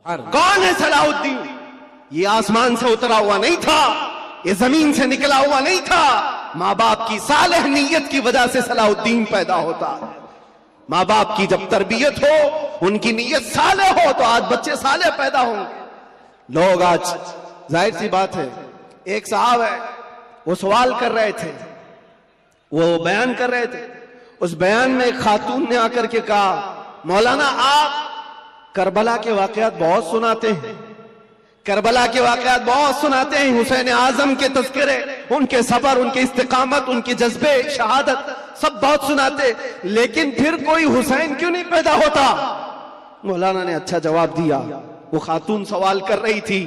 کون ہے صلاح الدین؟ یہ آسمان سے اترا ہوا نہیں تھا، یہ زمین سے نکلا ہوا نہیں تھا، ماں باپ کی صالح نیت کی وجہ سے صلاح الدین پیدا ہوتا ہے۔ ماں باپ کی جب تربیت ہو، ان کی نیت صالح ہو تو آج بچے صالح پیدا ہوں گے۔ لوگ آج ظاہر سی بات ہے، ایک صاحب ہے وہ سوال کر رہے تھے، وہ بیان کر رہے تھے، اس بیان میں ایک خاتون نے آ کر کے کہا مولانا آپ کربلا کے واقعات بہت سناتے ہیں، کربلا کے واقعات بہت سناتے ہیں، حسین اعظم کے تذکرے، ان کے صبر، ان کے استقامت، ان کے جذبے شہادت سب بہت سناتے، لیکن پھر کوئی حسین کیوں نہیں پیدا ہوتا؟ مولانا نے اچھا جواب دیا۔ وہ خاتون سوال کر رہی تھی،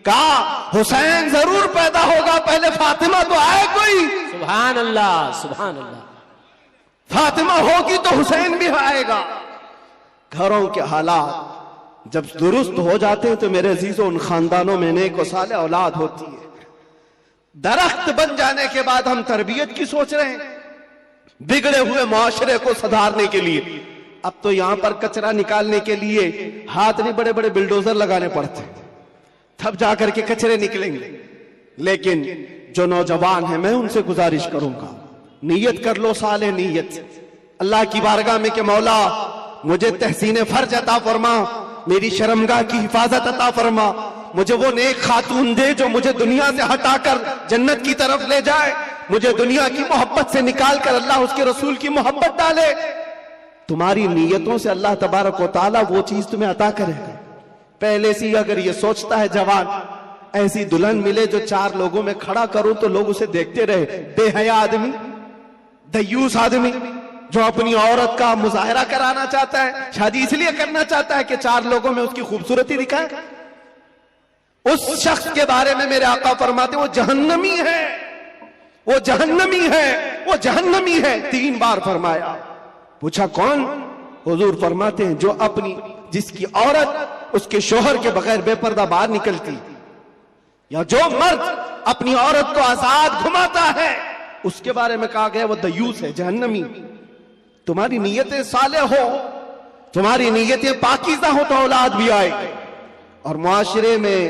کہا حسین ضرور پیدا ہوگا، پہلے فاطمہ تو آئے کوئی۔ سبحان اللہ، سبحان اللہ۔ فاطمہ ہوگی تو حسین بھی آئے گا۔ گھروں کے حالات جب درست ہو جاتے ہیں تو میرے عزیزوں ان خاندانوں میں نیک و صالح اولاد ہوتی ہے۔ درخت بن جانے کے بعد ہم تربیت کی سوچ رہے ہیں، بگڑے ہوئے معاشرے کو سدھارنے کے لیے۔ اب تو یہاں پر کچرا نکالنے کے لیے ہاتھ نہیں، بڑے بڑے بلڈوزر لگانے پڑتے ہیں، تب جا کر کے کچرے نکلیں گے۔ لیکن جو نوجوان ہیں میں ان سے گزارش کروں گا، نیت کر لو صالح نیت اللہ کی بارگاہ میں کہ مولا مجھے تحسین فرج عطا فرما، میری شرمگاہ کی حفاظت عطا فرما، مجھے وہ نیک خاتون دے جو مجھے دنیا سے ہٹا کر جنت کی طرف لے جائے، مجھے دنیا کی محبت سے نکال کر اللہ اس کے رسول کی محبت ڈالے۔ تمہاری نیتوں سے اللہ تبارک و تعالیٰ وہ چیز تمہیں عطا کرے گا۔ پہلے سے اگر یہ سوچتا ہے جوان ایسی دلہن ملے جو چار لوگوں میں کھڑا کروں تو لوگ اسے دیکھتے رہے، بے حیا آدمی، دیوس آدمی جو اپنی عورت کا مظاہرہ کرانا چاہتا ہے، شادی اس لیے کرنا چاہتا ہے کہ چار لوگوں میں اس کی خوبصورتی دکھائے، اس شخص کے بارے میں میرے آقا فرماتے ہیں وہ جہنمی ہے، وہ جہنمی ہے، وہ جہنمی ہے، 3 بار فرمایا۔ پوچھا کون؟ حضور فرماتے ہیں جو اپنی جس کی عورت اس کے شوہر کے بغیر بے پردہ باہر نکلتی، یا جو مرد اپنی عورت کو آزاد گھماتا ہے، اس کے بارے میں کہا گیا وہ دیوس ہے، جہنمی۔ تمہاری نیتیں صالح ہو، تمہاری نیتیں پاکیزہ ہو تو اولاد بھی آئے۔ اور معاشرے میں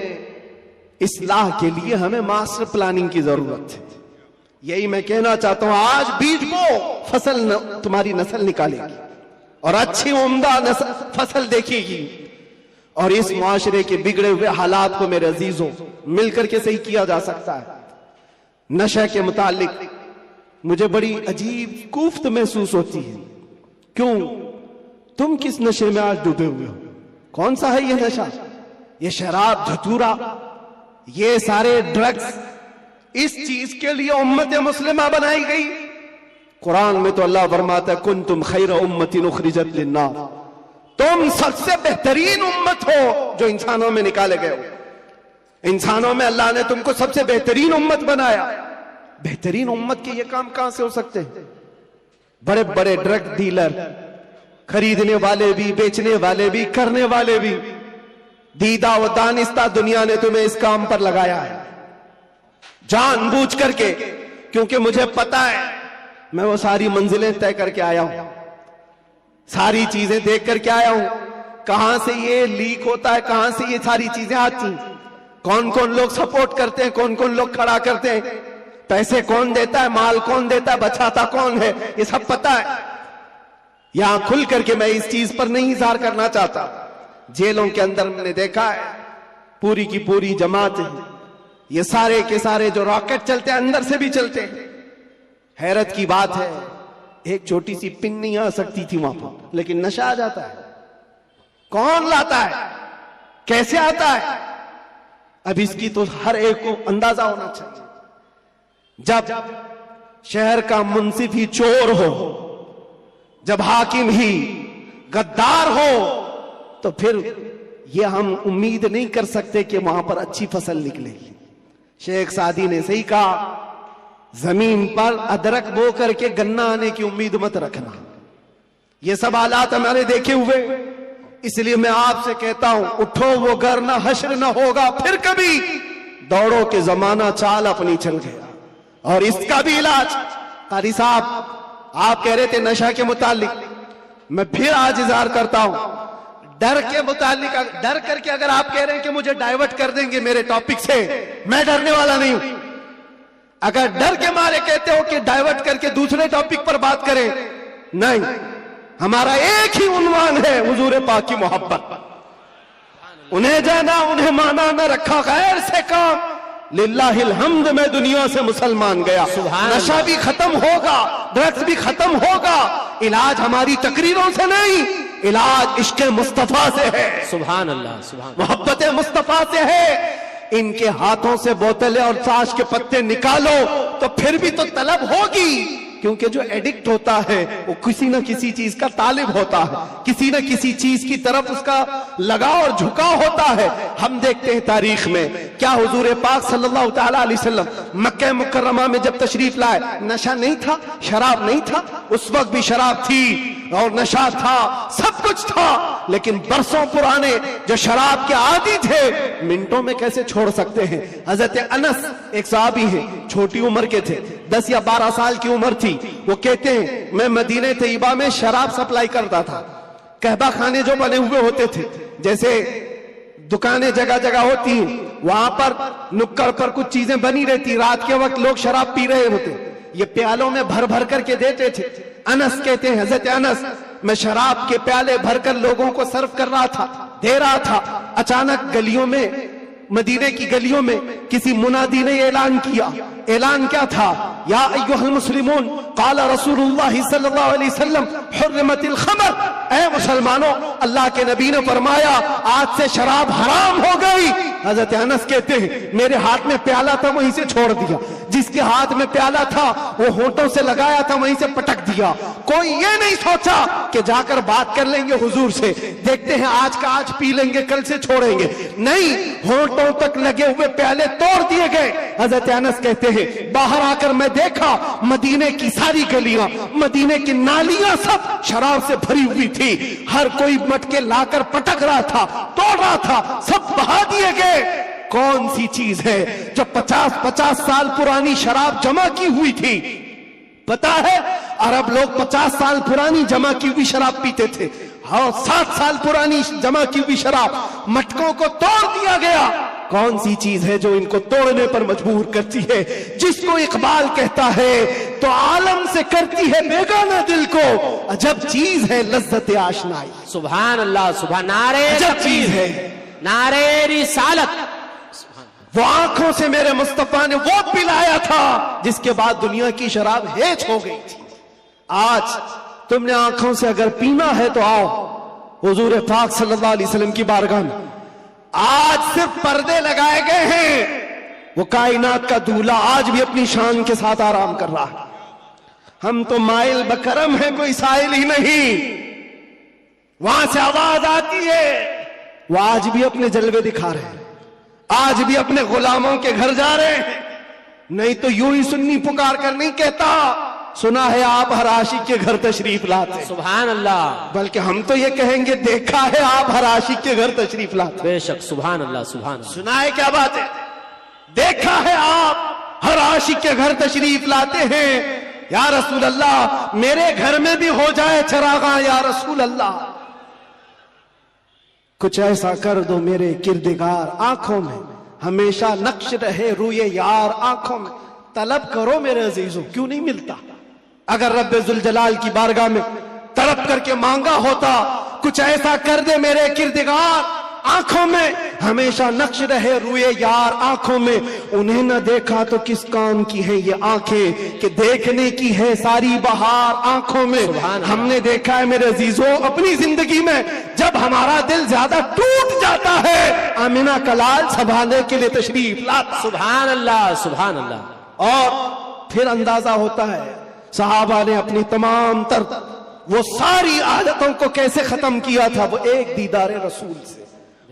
اصلاح کے لیے ہمیں ماسٹر پلاننگ کی ضرورت ہے۔ یہی میں کہنا چاہتا ہوں، آج بیج بو، فصل تمہاری نسل نکالے گی اور اچھی عمدہ فصل دیکھے گی۔ اور اس معاشرے کے بگڑے ہوئے حالات کو میرے عزیزوں مل کر کے صحیح کیا جا سکتا ہے۔ نشے کے متعلق مجھے بڑی عجیب کوفت محسوس ہوتی ہے۔ کیوں؟ تم کس نشے میں آج ڈوبے ہوئے ہو؟ کون سا ہے یہ نشہ؟ یہ شراب، دھتورا، یہ سارے ڈرگز، اس چیز کے لیے امت مسلمہ بنائی گئی۔ قرآن میں تو اللہ فرماتا ہے کنتم خیر امت اخرجت للناس، تم سب سے بہترین امت ہو جو انسانوں میں نکالے گئے ہو۔ انسانوں میں اللہ نے تم کو سب سے بہترین امت بنایا۔ بہترین امت کے یہ کام کہاں سے ہو سکتے ہیں؟ بڑے بڑے ڈرگ ڈیلر، خریدنے والے بھی، بیچنے والے بھی، کرنے والے بھی، دیدہ و دانستہ دنیا نے تمہیں اس کام پر لگایا ہے جان بوجھ کر کے، کیونکہ مجھے پتا ہے میں وہ ساری منزلیں طے کر کے آیا ہوں، ساری چیزیں دیکھ کر کے آیا ہوں، کہاں سے یہ لیک ہوتا ہے، کہاں سے یہ ساری چیزیں آتی ہیں، کون کون لوگ سپورٹ کرتے ہیں، کون کون لوگ کھڑا کرتے ہیں، پیسے کون دیتا ہے، مال کون دیتا ہے، بچاتا کون ہے، یہ سب پتا ہے۔ یہاں کھل کر کے میں اس چیز پر نہیں اظہار کرنا چاہتا۔ جیلوں کے اندر میں نے دیکھا ہے پوری کی پوری جماعت، یہ سارے کے سارے جو راکٹ چلتے ہیں اندر سے بھی چلتے ہیں۔ حیرت کی بات ہے ایک چھوٹی سی پن نہیں آ سکتی تھی وہاں پر، لیکن نشہ آ جاتا ہے۔ کون لاتا ہے؟ کیسے آتا ہے؟ اب اس کی تو ہر ایک کو اندازہ ہونا چاہیے۔ جب شہر کا منصف ہی چور ہو، جب حاکم ہی غدار ہو، تو پھر یہ ہم امید نہیں کر سکتے کہ وہاں پر اچھی فصل نکلے گی۔ شیخ سعدی نے صحیح کہا، زمین پر ادرک بو کر کے گنا آنے کی امید مت رکھنا۔ یہ سب حالات ہمارے دیکھے ہوئے، اس لیے میں آپ سے کہتا ہوں اٹھو وہ گھر نہ حشر نہ ہوگا پھر کبھی، دوڑو کہ زمانہ چال اپنی چل گیا۔ اور اس کا بھی علاج، قاری صاحب آپ کہہ رہے تھے نشہ کے متعلق، میں پھر آج اظہار کرتا ہوں، ڈر کے متعلق ڈر کر کے اگر آپ کہہ رہے ہیں کہ مجھے ڈائیورٹ کر دیں گے میرے ٹاپک سے، میں ڈرنے والا نہیں ہوں۔ اگر ڈر کے مارے کہتے ہو کہ ڈائیورٹ کر کے دوسرے ٹاپک پر بات کریں، نہیں، ہمارا ایک ہی عنوان ہے حضور پاک کی محبت۔ انہیں جانا انہیں مانا، نہ رکھا غیر سے کام، للہ الحمد میں دنیا سے مسلمان گیا۔ نشہ بھی ختم ہوگا، ڈرگس بھی ختم ہوگا، علاج ہماری تقریروں سے نہیں، علاج عشق مصطفیٰ سے ہے، سبحان اللہ، سبحان اللہ۔ محبت مصطفیٰ سے ہے۔ ان کے ہاتھوں سے بوتلیں اور تاش کے پتے نکالو تو پھر بھی تو طلب ہوگی، کیونکہ جو ایڈکٹ ہوتا ہے وہ کسی نہ کسی چیز کا طالب ہوتا ہے، کسی نہ کسی چیز کی طرف اس کا لگاؤ اور جھکاؤ ہوتا ہے۔ ہم دیکھتے ہیں تاریخ میں کیا حضور پاک صلی اللہ تعالیٰ علیہ وسلم مکہ مکرمہ میں جب تشریف لائے، نشہ نہیں تھا، شراب نہیں تھا، اس وقت بھی شراب تھی اور نشہ تھا، سب کچھ تھا، لیکن برسوں پرانے جو شراب کے عادی تھے منٹوں میں کیسے چھوڑ سکتے ہیں؟ حضرت انس ایک صحابی ہیں، چھوٹی عمر کے تھے، 10 یا 12 سال کی عمر تھی، وہ کہتے ہیں میں مدینہ طیبہ میں شراب سپلائی کرتا تھا۔ قہبہ خانے جو بنے ہوئے ہوتے تھے، جیسے دکانیں جگہ جگہ ہوتی ہیں، وہاں پر نکڑ پر کچھ چیزیں بنی رہتی، رات کے وقت لوگ شراب پی رہے ہوتے، یہ پیالوں میں بھر بھر کر کے دیتے تھے۔ انس کہتے ہیں حضرت انس میں شراب کے پیالے بھر کر لوگوں کو سرو کر رہا تھا، دے رہا تھا، اچانک گلیوں میں، مدینے کی گلیوں میں کسی منادی نے اعلان کیا۔ اعلان کیا تھا؟ یا ایھا المسلمون قال رسول اللہ صلی اللہ علیہ وسلم حرمت الخمر، اے مسلمانوں اللہ کے نبی نے فرمایا آج سے شراب حرام ہو گئی۔ حضرت انس کہتے ہیں میرے ہاتھ میں پیالہ تھا وہیں سے چھوڑ دیا، جس کے ہاتھ میں پیالہ تھا وہ ہونٹوں سے لگایا تھا وہیں سے پٹک دیا۔ کوئی یہ نہیں سوچا کہ جا کر بات کر لیں گے حضور سے، دیکھتے ہیں آج کا آج پی لیں گے کل سے چھوڑیں گے، نہیں، ہونٹوں تک لگے ہوئے پیالے توڑ دیے گئے۔ حضرت انس کہتے ہیں باہر آ کر میں دیکھا مدینے کی ساری گلیاں، مدینے کی نالیاں سب شراب سے بھری ہوئی تھی، ہر کوئی مٹکے لا کر پٹک رہا تھا، توڑ رہا تھا، سب بہا دیے گئے۔ کون سی چیز ہے جو 50 سال پرانی شراب جمع کی ہوئی تھی؟ پتا ہے عرب لوگ 50 سال پرانی جمع کی ہوئی شراب پیتے تھے، ہاں 7 سال پرانی جمع کی ہوئی شراب، مٹکوں کو توڑ دیا گیا۔ کون سی چیز ہے جو ان کو توڑنے پر مجبور کرتی ہے؟ جس کو اقبال کہتا ہے تو عالم سے کرتی ہے بیگانہ دل کو، عجب چیز ہے لذت آشنائی۔ سبحان اللہ، سبحان، نعرے عجب چیز ہے، نعرے رسالت۔ وہ آنکھوں سے میرے مصطفیٰ نے وہ پلایا تھا جس کے بعد دنیا کی شراب ہیچ ہو گئی تھی۔ آج تم نے آنکھوں سے اگر پینا ہے تو آؤ حضور پاک صلی اللہ علیہ وسلم کی بارگاہ میں۔ آج صرف پردے لگائے گئے ہیں، وہ کائنات کا دولہا آج بھی اپنی شان کے ساتھ آرام کر رہا ہے۔ ہم تو مائل بکرم ہیں، کوئی سائل ہی نہیں۔ وہاں سے آواز آتی ہے، وہ آج بھی اپنے جلوے دکھا رہے ہیں، آج بھی اپنے غلاموں کے گھر جا رہے ہیں۔ نہیں تو یوں ہی سنی پکار کر نہیں کہتا سنا ہے آپ ہر عاشق کے گھر تشریف لاتے، سبحان اللہ، بلکہ ہم تو یہ کہیں گے دیکھا ہے آپ ہر عاشق کے گھر تشریف لاتے۔ بے شک، سبحان اللہ، سبحان اللہ۔ سنا ہے کیا بات ہے؟ دیکھا ہے آپ ہر عاشق کے گھر تشریف لاتے ہیں۔ یا رسول اللہ میرے گھر میں بھی ہو جائے چراغاں، یا رسول اللہ کچھ ایسا کر دو میرے کردگار، آنکھوں میں ہمیشہ نقش رہے روئے یار، آنکھوں میں طلب کرو میرے عزیزوں، کیوں نہیں ملتا؟ اگر رب ذوالجلال کی بارگاہ میں تڑپ کر کے مانگا ہوتا کچھ ایسا کر دے میرے کردگار، آنکھوں میں ہمیشہ نقش رہے روئے یار، آنکھوں میں انہیں نہ دیکھا تو کس کام کی ہے یہ آنکھیں کہ دیکھنے کی ہے ساری بہار، آنکھوں میں ہم نے دیکھا ہے میرے عزیزوں اپنی زندگی میں جب ہمارا دل زیادہ ٹوٹ جاتا ہے آمنہ کلال سنبھالنے کے لیے تشریف لاتا، سبحان اللہ، سبحان اللہ۔ اور پھر اندازہ ہوتا ہے صحابہ نے اپنی تمام تر وہ ساری عادتوں کو کیسے ختم کیا تھا، وہ ایک دیدار رسول سے،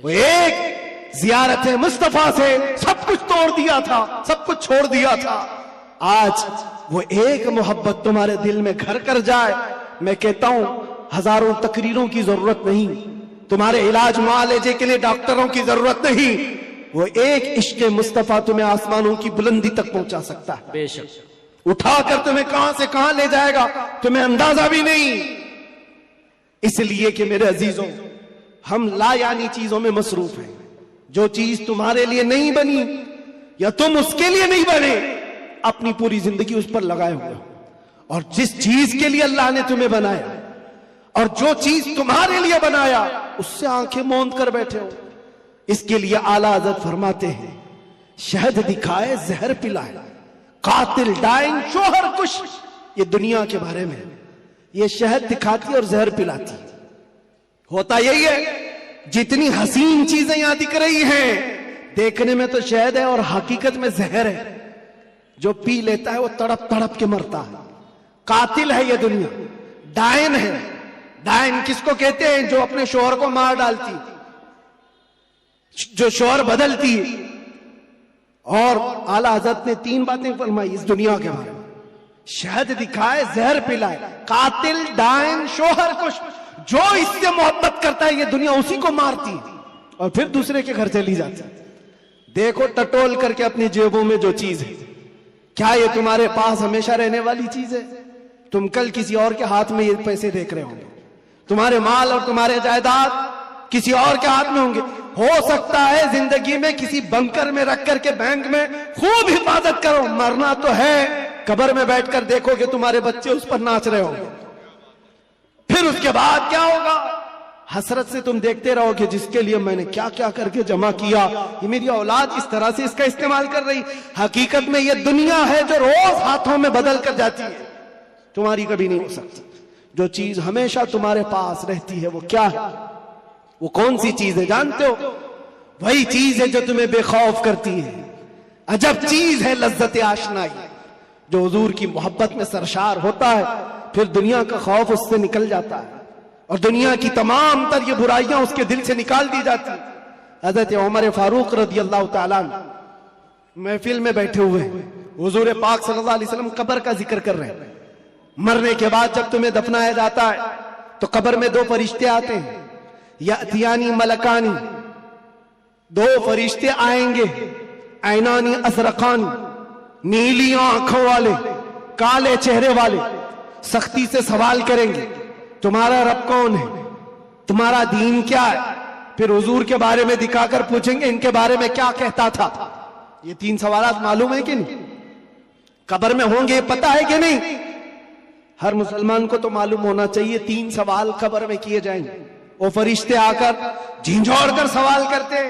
وہ ایک زیارت مصطفیٰ سے سب کچھ توڑ دیا تھا، سب کچھ چھوڑ دیا تھا۔ آج وہ ایک محبت تمہارے دل میں گھر کر جائے، میں کہتا ہوں ہزاروں تقریروں کی ضرورت نہیں، تمہارے علاج معالجے کے لیے ڈاکٹروں کی ضرورت نہیں، وہ ایک عشق مصطفیٰ تمہیں آسمانوں کی بلندی تک پہنچا سکتا ہے، بے شک، اٹھا کر تمہیں کہاں سے کہاں لے جائے گا تمہیں اندازہ بھی نہیں۔ اس لیے کہ میرے عزیزوں ہم لا یعنی چیزوں میں مصروف ہیں. جو چیز تمہارے لیے نہیں بنی یا تم اس کے لیے نہیں بنے اپنی پوری زندگی اس پر لگائے ہوئے ہو. اور جس چیز کے لیے اللہ نے تمہیں بنایا اور جو چیز تمہارے لیے بنایا اس سے آنکھیں موند کر بیٹھے ہو. اس کے لیے اعلیٰ حضرت فرماتے ہیں شہد دکھائے زہر پلائے، قاتل ڈائن شوہر کش. یہ دنیا کے بارے میں یہ شہد دکھاتی اور زہر پلاتی. ہوتا یہی ہے جتنی حسین چیزیں یہاں دکھ رہی ہیں دیکھنے میں تو شہد ہے اور حقیقت میں زہر ہے. جو پی لیتا ہے وہ تڑپ تڑپ کے مرتا ہے. قاتل ہے یہ دنیا، ڈائن ہے. ڈائن کس کو کہتے ہیں؟ جو اپنے شوہر کو مار ڈالتی، جو شوہر بدلتی. اور اعلیٰ حضرت نے 3 باتیں فرمائی اس دنیا کے بارے میں. شہد دکھائے زہر پلائے، قاتل ڈائن شوہر کش. جو اس سے محبت کرتا ہے یہ دنیا اسی کو مارتی اور پھر دوسرے کے گھر چلی جاتی. دیکھو ٹٹول کر کے اپنی جیبوں میں جو چیز ہے، کیا یہ تمہارے پاس ہمیشہ رہنے والی چیز ہے؟ تم کل کسی اور کے ہاتھ میں یہ پیسے دیکھ رہے ہوں گے. تمہارے مال اور تمہارے جائیداد کسی اور کے ہاتھ میں ہوں گے. ہو سکتا ہے زندگی میں کسی بنکر میں رکھ کر کے بینک میں خوب حفاظت کرو، مرنا تو ہے. قبر میں بیٹھ کر دیکھو کہ تمہارے بچے اس پر ناچ رہے ہوں گے. پھر اس کے بعد کیا ہوگا؟ حسرت سے تم دیکھتے رہو کہ جس کے لیے میں نے کیا کیا کر کے جمع کیا، یہ میری اولاد اس طرح سے اس کا استعمال کر رہی. حقیقت میں یہ دنیا ہے جو روز ہاتھوں میں بدل کر جاتی ہے، تمہاری کبھی نہیں ہو سکتی. جو چیز ہمیشہ تمہارے پاس رہتی ہے وہ کیا ہے؟ وہ کون سی چیز ہے جانتے ہو؟ وہی چیز ہے جو تمہیں بے خوف کرتی ہے. عجب چیز ہے لذت آشنائی. جو حضور کی محبت میں سرشار ہوتا ہے پھر دنیا کا خوف اس سے نکل جاتا ہے اور دنیا کی تمام تر یہ برائیاں اس کے دل سے نکال دی جاتی. حضرت عمر فاروق رضی اللہ تعالیٰ عنہ محفل میں بیٹھے ہوئے ہیں، حضور پاک صلی اللہ علیہ وسلم قبر کا ذکر کر رہے ہیں. مرنے کے بعد جب تمہیں دفنایا جاتا ہے تو قبر میں 2 فرشتے آتے ہیں، یاتیانی ملکانی. 2 فرشتے آئیں گے، عینانی ازرقانی، نیلی آنکھوں والے، کالے چہرے والے. سختی سے سوال کریں گے تمہارا رب کون ہے، تمہارا دین کیا ہے. پھر حضور کے بارے میں دکھا کر پوچھیں گے ان کے بارے میں کیا کہتا تھا. یہ 3 سوالات معلوم ہے کہ نہیں؟ قبر میں ہوں گے پتہ ہے کہ نہیں؟ ہر مسلمان کو تو معلوم ہونا چاہیے 3 سوال قبر میں کیے جائیں گے. وہ فرشتے آ کر جھنجھوڑ کر سوال کرتے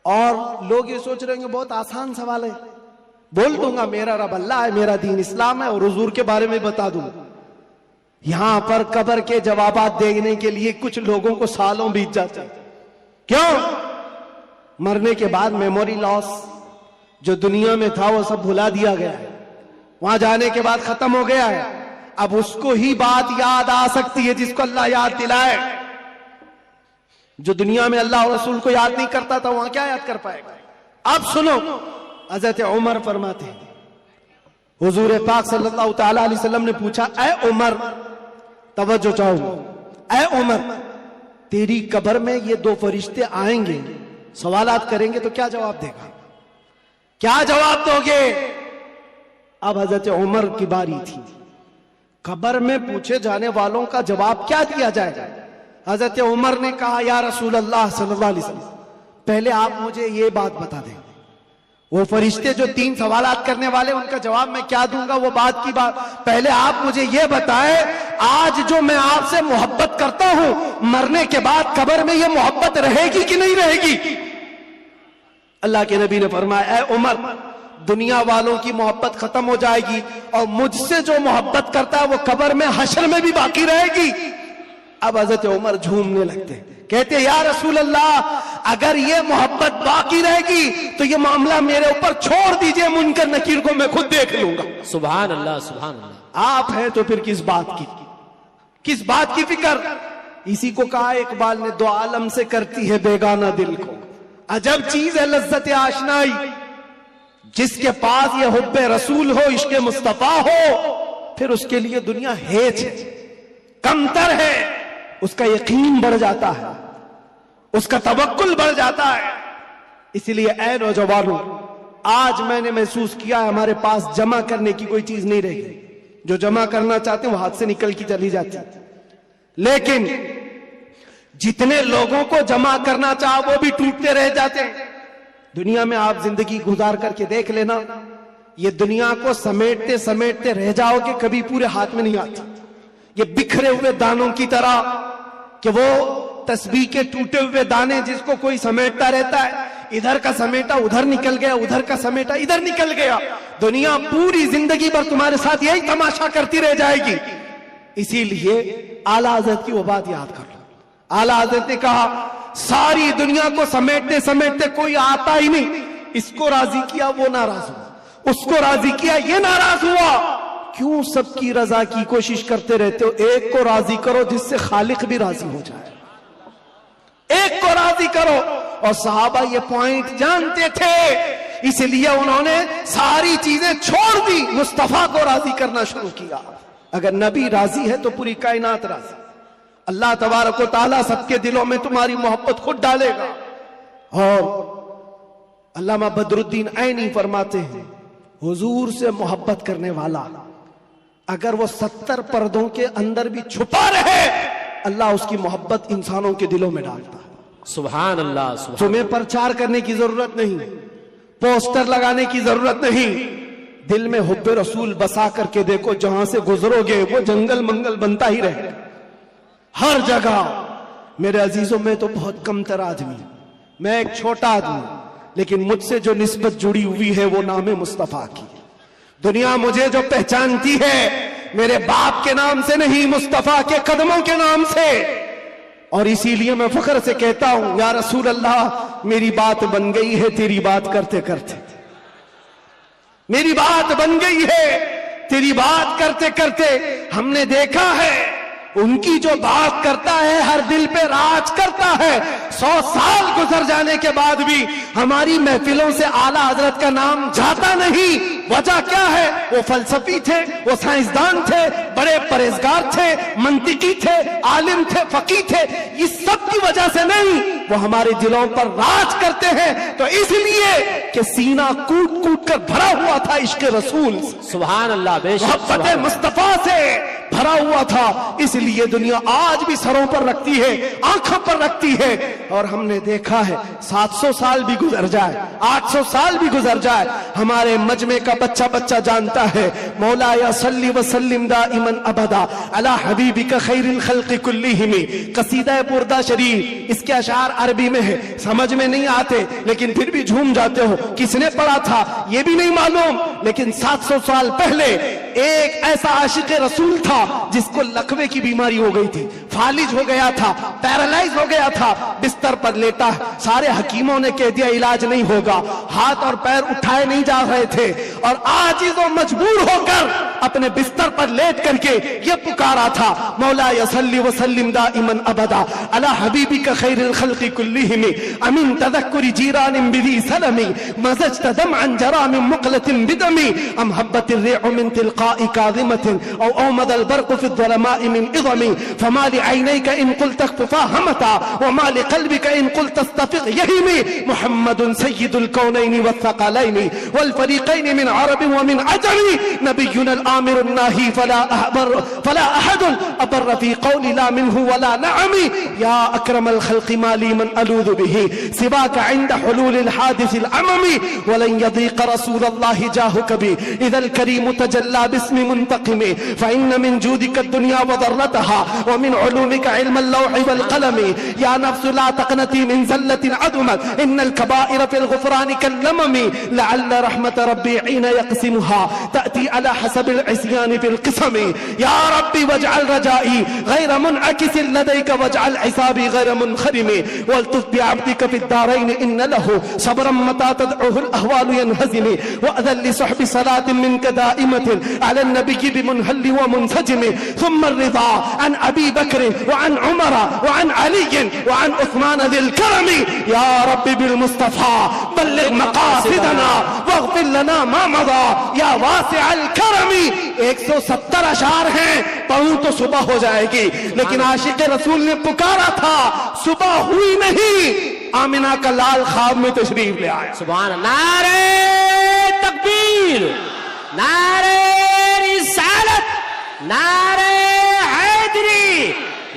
اور لوگ یہ سوچ رہے ہیں کہ بہت آسان سوال ہے، بول دوں گا میرا رب اللہ ہے، میرا دین اسلام ہے اور حضور کے بارے میں بتا دوں. یہاں پر قبر کے جوابات دینے کے لیے کچھ لوگوں کو سالوں بیت جاتے ہیں. کیوں؟ مرنے کے بعد میموری لاس جو دنیا میں تھا وہ سب بھلا دیا گیا ہے. وہاں جانے کے بعد ختم ہو گیا ہے. اب اس کو ہی بات یاد آ سکتی ہے جس کو اللہ یاد دلائے. جو دنیا میں اللہ اور رسول کو یاد نہیں کرتا تھا وہاں کیا یاد کر پائے گا؟ اب سنو، حضرت عمر فرماتے ہیں حضور پاک صلی اللہ تعالیٰ علیہ وسلم نے پوچھا اے عمر، توجہ چاہو، اے عمر تیری قبر میں یہ 2 فرشتے آئیں گے سوالات کریں گے تو کیا جواب دے گا؟ کیا جواب دو گے؟ اب حضرت عمر کی باری تھی. قبر میں پوچھے جانے والوں کا جواب کیا دیا جائے گا؟ حضرت عمر نے کہا یا رسول اللہ صلی اللہ علیہ وسلم پہلے آپ مجھے یہ بات بتا دیں، وہ فرشتے جو 3 سوالات کرنے والے ان کا جواب میں کیا دوں گا وہ بات کی بات. پہلے آپ مجھے یہ بتائیں آج جو میں آپ سے محبت کرتا ہوں مرنے کے بعد قبر میں یہ محبت رہے گی کہ نہیں رہے گی؟ اللہ کے نبی نے فرمایا اے عمر دنیا والوں کی محبت ختم ہو جائے گی اور مجھ سے جو محبت کرتا ہے وہ قبر میں حشر میں بھی باقی رہے گی. اب حضرت عمر جھومنے لگتے کہتے یا رسول اللہ اگر یہ محبت باقی رہے گی تو یہ معاملہ میرے اوپر چھوڑ دیجئے، منکر نکیر کو میں خود دیکھ لوں گا. سبحان اللہ سبحان اللہ. آپ ہیں تو پھر کس بات کی فکر؟ اسی کو کہا اقبال نے 2 عالم سے کرتی ہے بیگانہ دل کو. عجب چیز ہے لذت آشنائی. جس کے پاس یہ حب رسول ہو، عشق مصطفیٰ ہو، پھر اس کے لیے دنیا ہیچ ہے، کمتر ہے. اس کا یقین بڑھ جاتا ہے، اس کا توکل بڑھ جاتا ہے. اسی لیے اے نوجوانوں آج میں نے محسوس کیا ہے ہمارے پاس جمع کرنے کی کوئی چیز نہیں رہی. جو جمع کرنا چاہتے ہیں وہ ہاتھ سے نکل کی چلی جاتی. لیکن جتنے لوگوں کو جمع کرنا چاہا وہ بھی ٹوٹتے رہ جاتے ہیں. دنیا میں آپ زندگی گزار کر کے دیکھ لینا, یہ دنیا کو سمیٹتے سمیٹتے رہ جاؤ کہ کبھی پورے ہاتھ میں نہیں آتی. یہ بکھرے ہوئے دانوں کی طرح کہ وہ تسبیح کے ٹوٹے ہوئے دانے جس کو کوئی سمیٹتا رہتا ہے, ادھر کا سمیٹا ادھر نکل گیا, ادھر کا سمیٹا ادھر نکل گیا. دنیا پوری زندگی بھر تمہارے ساتھ یہی تماشا کرتی رہ جائے گی. اسی لیے اعلیٰ حضرت کی وہ بات یاد کر لو. اعلیٰ حضرت نے کہا ساری دنیا کو سمیٹتے سمیٹتے کوئی آتا ہی نہیں, اس کو راضی کیا وہ ناراض ہوا, اس کو راضی کیا یہ ناراض ہوا. کیوں سب کی رضا کی کوشش کرتے رہتے ہو؟ ایک کو راضی کرو جس سے خالق بھی راضی ہو جائے, ایک کو راضی کرو. اور صحابہ یہ پوائنٹ جانتے تھے, اس لیے انہوں نے ساری چیزیں چھوڑ دی, مصطفیٰ کو راضی کرنا شروع کیا. اگر نبی راضی ہے تو پوری کائنات راضی. اللہ تبارک و تعالیٰ سب کے دلوں میں تمہاری محبت خود ڈالے گا. اور علامہ بدر الدین عینی فرماتے ہیں حضور سے محبت کرنے والا اگر وہ 70 پردوں کے اندر بھی چھپا رہے, اللہ اس کی محبت انسانوں کے دلوں میں ڈالتا ہے. سبحان اللہ, سبحان. تمہیں پرچار کرنے کی ضرورت نہیں, پوسٹر لگانے کی ضرورت نہیں. دل میں حب رسول بسا کر کے دیکھو, جہاں سے گزرو گے وہ جنگل منگل بنتا ہی رہے گا ہر جگہ. میرے عزیزوں میں تو بہت کم تر آدمی, میں ایک چھوٹا آدمی, لیکن مجھ سے جو نسبت جڑی ہوئی ہے وہ نام مصطفیٰ کی. دنیا مجھے جو پہچانتی ہے میرے باپ کے نام سے نہیں, مصطفیٰ کے قدموں کے نام سے. اور اسی لیے میں فخر سے کہتا ہوں یا رسول اللہ میری بات بن گئی ہے تیری بات کرتے کرتے, میری بات بن گئی ہے تیری بات کرتے کرتے. ہم نے دیکھا ہے ان کی جو بات کرتا ہے ہر دل پہ راج کرتا ہے. 100 سال گزر جانے کے بعد بھی ہماری محفلوں سے اعلیٰ حضرت کا نام جاتا نہیں. وجہ کیا ہے؟ وہ فلسفی تھے, وہ سائنسدان تھے, بڑے پرہیزگار تھے, منطقی تھے, عالم تھے, فقیہ تھے. اس سب کی وجہ سے نہیں, وہ ہمارے دلوں پر راج کرتے ہیں. تو اس لیے کہ سینہ کوٹ کوٹ کر بھرا ہوا تھا عشق رسول, سبحان اللہ, بے شک, محبت مصطفیٰ سے بھرا ہوا تھا. اس لیے دنیا آج بھی سروں پر رکھتی ہے, آنکھوں پر رکھتی ہے. اور ہم نے دیکھا ہے 700 سال بھی گزر جائے, 800 سال بھی گزر جائے, ہمارے مجمع کا بچہ بچہ جانتا ہے مولا یا صلی وسلم دائما ابدا علی حبیبک خیر الخلق کلہم. قصیدہ بردہ شریف, اس کے اشعار عربی میں ہے, سمجھ میں نہیں آتے لیکن پھر بھی جھوم جاتے ہو. کس نے پڑھا تھا یہ بھی نہیں معلوم, لیکن 700 سال پہلے ایک ایسا عاشق رسول تھا جس کو لقوے کی بیماری ہو گئی تھی, فالج ہو گیا تھا, پیرالائز ہو گیا تھا, بستر پر لیٹا. سارے حکیموں نے کہہ دیا علاج نہیں ہوگا, ہاتھ اور پیر اٹھائے نہیں جا رہے تھے, اور عاجز و مجبور ہو کر اپنے بستر پر لیٹ کر کے یہ پکارا تھا مولا صلی وسلم دائما ابدا علی حبیبک خیر الخلق کلہم. امن تذکر جیران بذی سلم مزجت دمعا جرى من مقلة بدم ام هبت الريح من تلقاء كاظمة او اومض البرق في الظلماء من اظم. فما لعينيك ان قلت اكففا همتا وما لقلبك ان قلت استفق يهمي. محمد سيد الكونين والثقلين والفريقين من عرب ومن عجم. نبينا الآمر الناهي فلا أحد أبر في قول لا منه ولا نعم. يا أكرم الخلق ما لي من ألوذ به سواك عند حلول الحادث العمم. ولن يضيق رسول الله جاهك بي إذا الكريم تجلى باسم منتقم. فإن من جودك الدنيا وضرتها ومن علومك علم اللوح والقلم. يا نفس لا تقنتي من زلة عدمت إن الكبائر في الغفران كاللمم. لعل رحمة ربي حين يقسمها تأتي على حسب العصيان في القسم. يا ربي واجعل رجائي غير منعكس لديك واجعل حسابي غير منخرم. والطف بعبدك في الدارين إن له صبرا متى تدعوه الأهوال ينهزم. وأذن لصحب صلاة منك دائمة على النبي بمنهل ومنسجم. ثم الرضا عن أبي بكر وعن عمر وعن علي وعن عثمان ذي الكرم. يا رب بالمصطفى بلغ مقاصدنا واغفر لنا ما مضى يا واسع الكرم. 170 اشعار ہیں, پڑھوں تو صبح ہو جائے گی, لیکن عاشق رسول نے پکارا تھا, صبح ہوئی نہیں, آمنہ کا لال خواب میں تشریف لے آیا. سبحان اللہ, نعرہ تکبیر, نعرہ رسالت, نعرہ حیدری,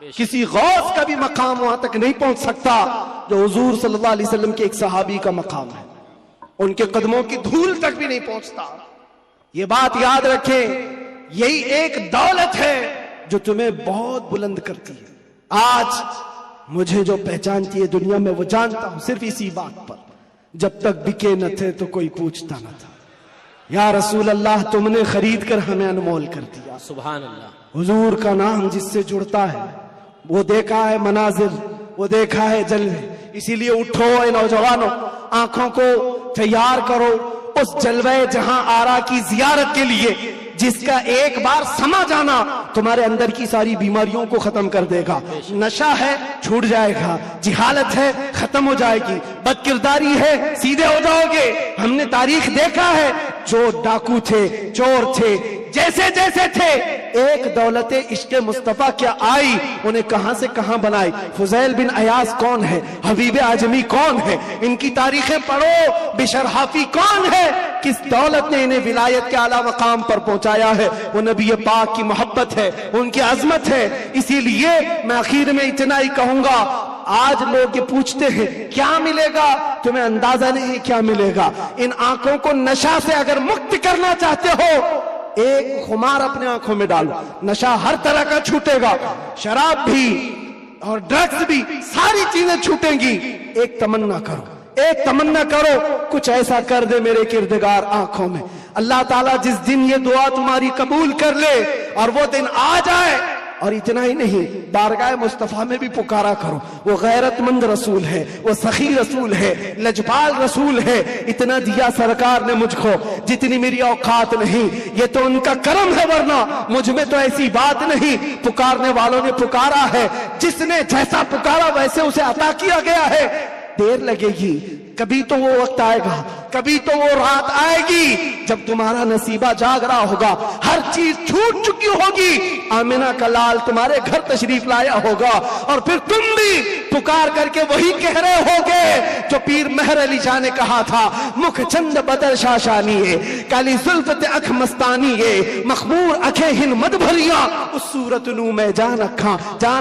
کسی غوث کا بھی مقام وہاں تک نہیں پہنچ سکتا جو حضور صلی اللہ علیہ وسلم کے ایک صحابی کا مقام ہے. ان کے قدموں کی دھول تک بھی نہیں پہنچتا. یہ بات یاد رکھیں, یہی ایک دولت ہے جو تمہیں بہت بلند کرتی ہے. آج مجھے جو پہچانتی ہے دنیا میں وہ جانتا ہوں صرف اسی بات پر, جب تک بکے نہ تھے تو کوئی پوچھتا نہ تھا. یا رسول اللہ تم نے خرید کر ہمیں انمول کر دیا. سبحان اللہ. حضور کا نام جس سے جڑتا ہے وہ دیکھا ہے مناظر, وہ دیکھا ہے جلوے. اسی لیے اٹھو اے نوجوانوں, آنکھوں کو تیار کرو اس جلوے جہاں آرا کی زیارت کے لیے, جس کا ایک بار سما جانا تمہارے اندر کی ساری بیماریوں کو ختم کر دے گا. نشہ ہے چھوٹ جائے گا, جہالت ہے ختم ہو جائے گی, بد کرداری ہے سیدھے ہو جاؤ گے. ہم نے تاریخ دیکھا ہے, جو ڈاکو تھے, چور تھے, جیسے جیسے تھے, ایک دولت عشق مصطفیٰ کیا آئی انہیں کہاں سے کہاں بنائی. فضیل بن عیاض کون ہے, حبیب اعجمی کون ہے, ان کی تاریخیں پڑھو. بشر حافی کون ہے, کس دولت نے انہیں ولایت کے اعلیٰ مقام پر پہنچایا ہے. وہ نبی پاک کی محبت ہے, ان کی عظمت ہے. اسی لیے میں آخر میں اتنا ہی کہوں گا, آج لوگ یہ پوچھتے ہیں کیا ملے گا, تمہیں اندازہ نہیں کیا ملے گا. ان آنکھوں کو نشہ سے اگر مکت کرنا چاہتے ہو, ایک خمار اپنے آنکھوں میں ڈالو, نشہ ہر طرح کا چھوٹے گا, شراب بھی اور ڈرگز بھی, ساری چیزیں چھوٹیں گی. ایک تمنا کرو, ایک تمنا کرو, کچھ ایسا کر دے میرے کردگار آنکھوں میں. اللہ تعالیٰ جس دن یہ دعا تمہاری قبول کر لے اور وہ دن آ جائے, اور اتنا ہی نہیں, بارگاہ مصطفیٰ میں بھی پکارا کرو. وہ غیرت مند رسول ہے, وہ سخی رسول ہے, لجپال رسول ہے. اتنا دیا سرکار نے مجھ کو جتنی میری اوقات نہیں, یہ تو ان کا کرم ہے, ورنہ مجھ میں تو ایسی بات نہیں. پکارنے والوں نے پکارا ہے, جس نے جیسا پکارا ویسے اسے عطا کیا گیا ہے. دیر لگے گی, کبھی تو وہ وقت آئے گا, کبھی تو وہ رات آئے گی جب تمہارا نصیبہ جاگ رہا ہوگا, ہر چیز چھوٹ چکی ہوگی. آمنہ کا لال تمہارے گھر تشریف لایا ہوگا, اور پھر تم بھی پکار کر کے وہی کہہ رہے ہوگے جو پیر مہر علی شاہ نے کہا تھا, مکھ چند بدر شاشانی ہے, کالی زلفت اکھ مستانی ہے, مخمور اکھیں ہن مد بھریاں, اس صورت نو میں جان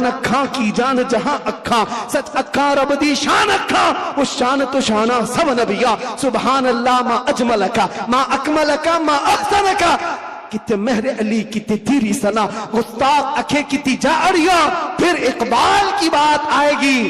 اکھاں کی جان جہاں اکھاں, سچ اکھاں رب دی شان اکھاں, اس شان تو شانہ سب نبیاں. سبحان اللہ ما اجملکا ما اکملکا ما احسنکا. کتے مہر علی کتے تیری سنا, گستاخ اکھے کتی جاڑیاں. پھر اقبال کی بات آئے گی,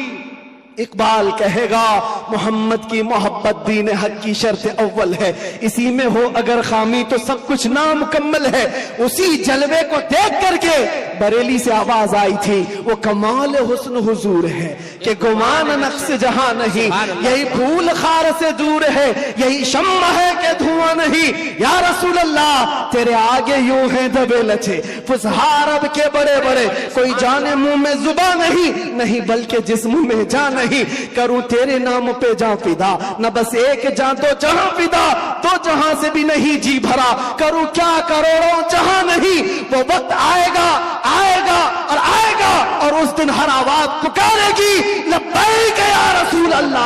اقبال کہے گا محمد کی محبت دین حق کی شرط اول ہے, اسی میں ہو اگر خامی تو سب کچھ نامکمل ہے. اسی جلوے کو دیکھ کر کے بریلی سے آواز آئی تھی, وہ کمال حسن حضور ہے کہ گمان نقص جہاں نہیں, یہی پھول خار سے دور ہے, یہی شمع ہے کہ دھواں نہیں. یا رسول اللہ تیرے آگے یوں ہیں دبے لچے فسہار اب کے بڑے بڑے, کوئی جانے منہ میں زباں نہیں بلکہ جسم میں جان نہیں. کروں تیرے نام پہ جاں فدا, نہ بس ایک جاں تو جہاں فدا, تو جہاں سے بھی نہیں جی بھرا. کروں کیا کروڑوں جہاں نہیں, وہ وقت آئے گا اور آئے گا, اور اس دن ہر آواز پکارے گی لبیک یا رسول اللہ.